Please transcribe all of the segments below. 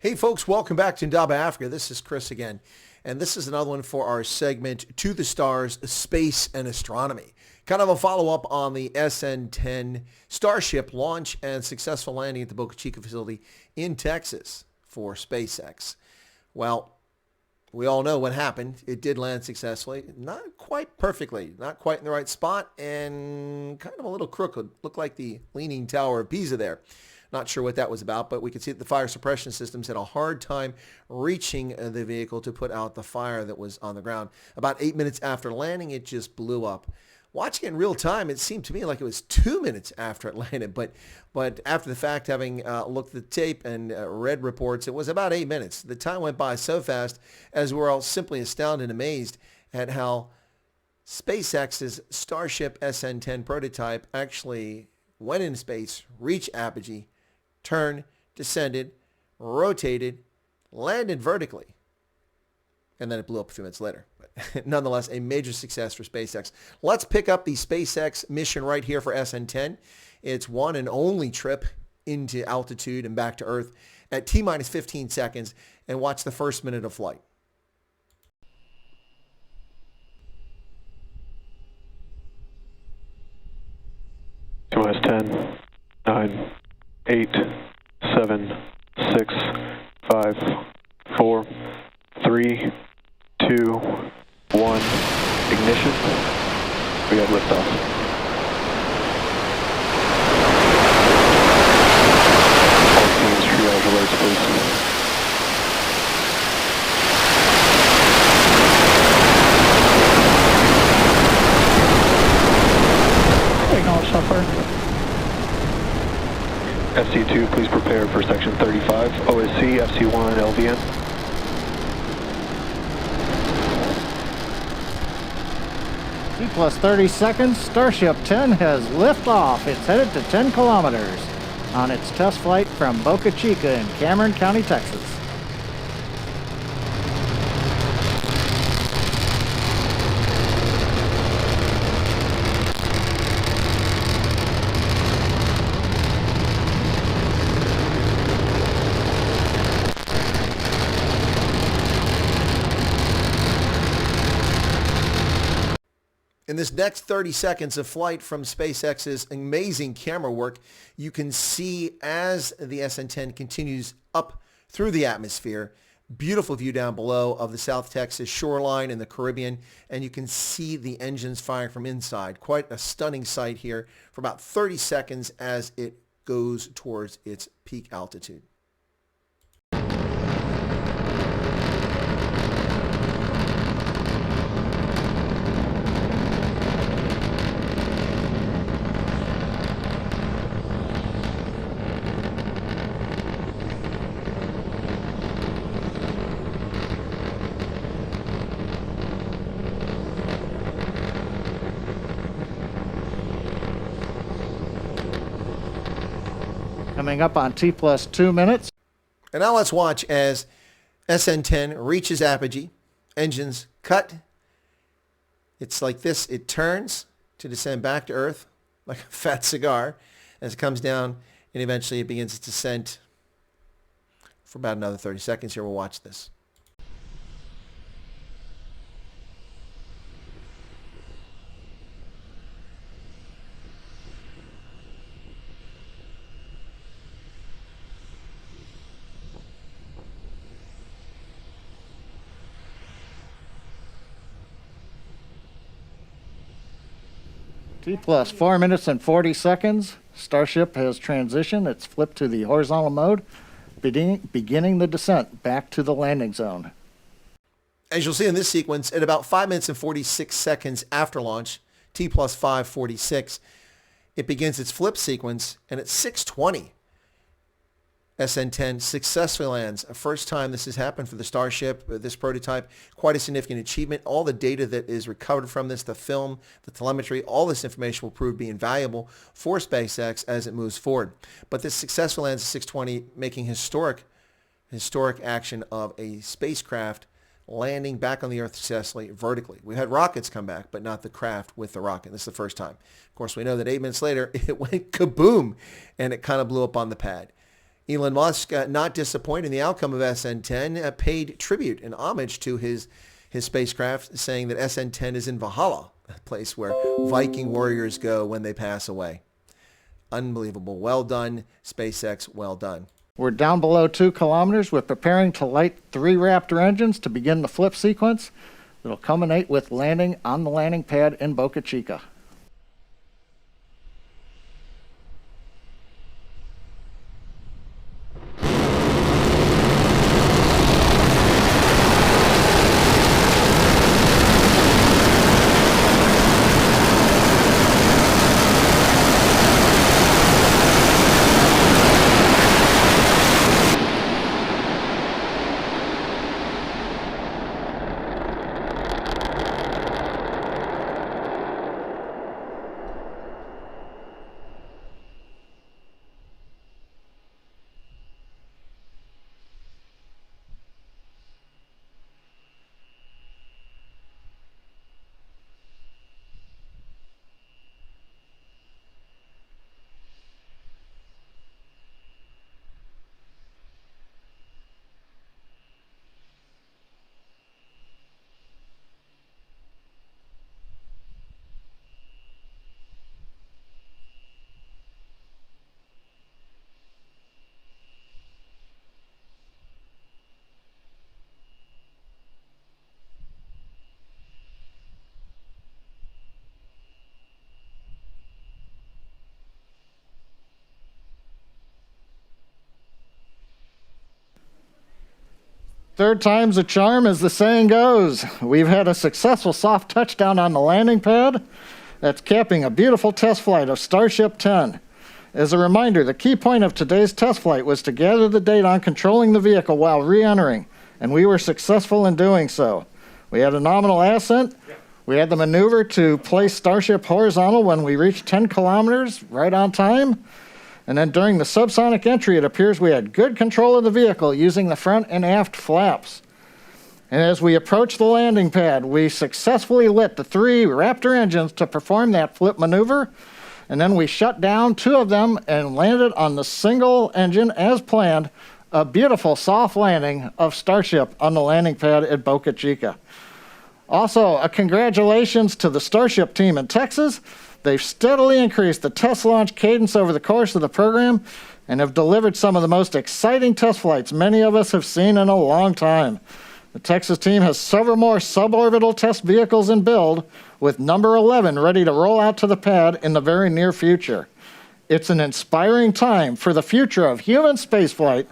Hey folks, welcome back to Indaba Africa. This is Chris again, and this is another one for our segment To the Stars, Space and Astronomy. Kind of a follow-up on the SN10 Starship launch and successful landing at the Boca Chica facility in Texas for SpaceX. Well, we all know what happened. It did land successfully, not quite perfectly, not quite in the right spot, and kind of a little crooked. Looked like the Leaning Tower of Pisa there. Not sure what that was about, but we could see that the fire suppression systems had a hard time reaching the vehicle to put out the fire that was on the ground. About 8 minutes after landing, it just blew up. Watching it in real time, it seemed to me like it was 2 minutes after it landed, but after the fact, having looked at the tape and read reports, it was about 8 minutes. The time went by so fast as we're all simply astounded and amazed at how SpaceX's Starship SN10 prototype actually went into space, reached apogee, turned, descended, rotated, landed vertically, and then it blew up a few minutes later. But nonetheless, a major success for SpaceX. Let's pick up the SpaceX mission right here for SN10. It's one and only trip into altitude and back to Earth at T-minus 15 seconds, and watch the first minute of flight. T-minus 10, 9, 8, 7, 6, 5, 4, 3, 2, 1. Ignition. We got liftoff. All teams, triage alerts, please. Acknowledge software. FC2, please prepare for section 35. OSC, FC1, LVN. T plus 30 seconds, Starship 10 has liftoff. It's headed to 10 kilometers on its test flight from Boca Chica in Cameron County, Texas. In this next 30 seconds of flight from SpaceX's amazing camera work, you can see as the SN10 continues up through the atmosphere, beautiful view down below of the South Texas shoreline and the Caribbean, and you can see the engines firing from inside. Quite a stunning sight here for about 30 seconds as it goes towards its peak altitude. Coming up on T plus 2 minutes. And now let's watch as SN10 reaches apogee, engines cut. It's like this. It turns to descend back to Earth like a fat cigar as it comes down, and eventually it begins its descent for about another 30 seconds here. We'll watch this. T plus 4 minutes and 40 seconds. Starship has transitioned. It's flipped to the horizontal mode, beginning the descent back to the landing zone. As you'll see in this sequence, at about 5 minutes and 46 seconds after launch, T plus 5:46, it begins its flip sequence, and at 6:20, SN10 successfully lands. First time this has happened for the Starship, this prototype. Quite a significant achievement. All the data that is recovered from this, the film, the telemetry, all this information will prove to be invaluable for SpaceX as it moves forward. But this successful lands at 6:20, making historic action of a spacecraft landing back on the Earth successfully vertically. We had rockets come back, but not the craft with the rocket. This is the first time. Of course, we know that 8 minutes later, it went kaboom, and it kind of blew up on the pad. Elon Musk, not disappointed in the outcome of SN10, paid tribute and homage to his spacecraft, saying that SN10 is in Valhalla, a place where Viking warriors go when they pass away. Unbelievable. Well done, SpaceX. Well done. We're down below 2 kilometers. We're preparing to light 3 Raptor engines to begin the flip sequence. It'll culminate with landing on the landing pad in Boca Chica. Third time's a charm, as the saying goes. We've had a successful soft touchdown on the landing pad. That's capping a beautiful test flight of Starship 10. As a reminder, the key point of today's test flight was to gather the data on controlling the vehicle while re-entering, and we were successful in doing so. We had a nominal ascent. We had the maneuver to place Starship horizontal when we reached 10 kilometers, right on time. And then during the subsonic entry, it appears we had good control of the vehicle using the front and aft flaps. And as we approached the landing pad, we successfully lit the 3 Raptor engines to perform that flip maneuver. And then we shut down 2 of them and landed on the single engine as planned, a beautiful soft landing of Starship on the landing pad at Boca Chica. Also, a congratulations to the Starship team in Texas. They've steadily increased the test launch cadence over the course of the program and have delivered some of the most exciting test flights many of us have seen in a long time. The Texas team has several more suborbital test vehicles in build, with number 11 ready to roll out to the pad in the very near future. It's an inspiring time for the future of human spaceflight.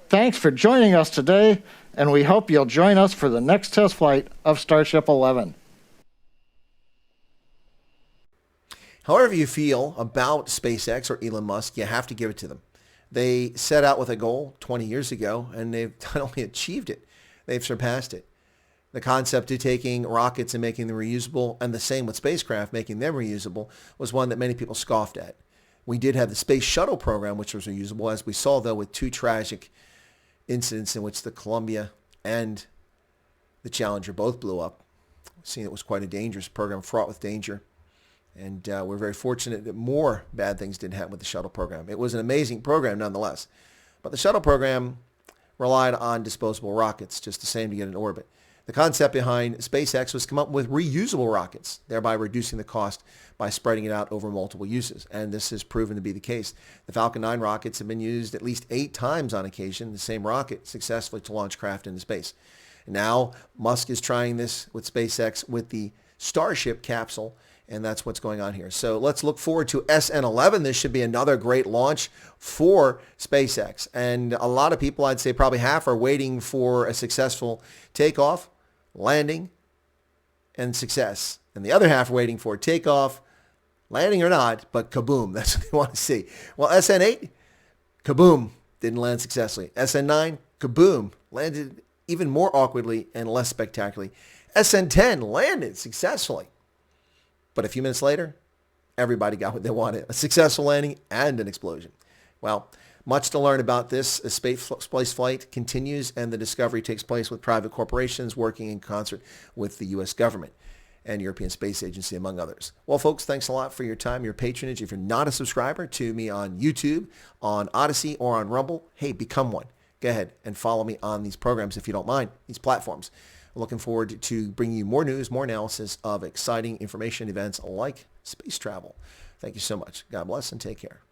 Thanks for joining us today, and we hope you'll join us for the next test flight of Starship 11. However you feel about SpaceX or Elon Musk, you have to give it to them. They set out with a goal 20 years ago, and they've not only achieved it, they've surpassed it. The concept of taking rockets and making them reusable, and the same with spacecraft, making them reusable, was one that many people scoffed at. We did have the Space Shuttle program, which was reusable, as we saw, though, with 2 tragic incidents in which the Columbia and the Challenger both blew up. Seeing it was quite a dangerous program, fraught with danger. And we're very fortunate that more bad things didn't happen with the shuttle program. It was an amazing program nonetheless. But the shuttle program relied on disposable rockets, just the same, to get in orbit. The concept behind SpaceX was to come up with reusable rockets, thereby reducing the cost by spreading it out over multiple uses. And this has proven to be the case. The Falcon 9 rockets have been used at least 8 times on occasion, the same rocket successfully to launch craft into space. And now Musk is trying this with SpaceX with the Starship capsule, and that's what's going on here. So let's look forward to SN11. This should be another great launch for SpaceX. And a lot of people, I'd say probably half, are waiting for a successful takeoff, landing, and success. And the other half are waiting for takeoff, landing or not, but kaboom. That's what they want to see. Well, SN8, kaboom, didn't land successfully. SN9, kaboom, landed even more awkwardly and less spectacularly. SN10 landed successfully. But a few minutes later, everybody got what they wanted, a successful landing and an explosion. Well, much to learn about this as space flight continues, and the discovery takes place with private corporations working in concert with the U.S. government. and European Space Agency, among others. Well, folks, thanks a lot for your time, your patronage. If you're not a subscriber to me on YouTube, on Odyssey, or on Rumble, hey, become one. Go ahead and follow me on these programs if you don't mind, these platforms. Looking forward to bringing you more news, more analysis of exciting information events like space travel. Thank you so much. God bless and take care.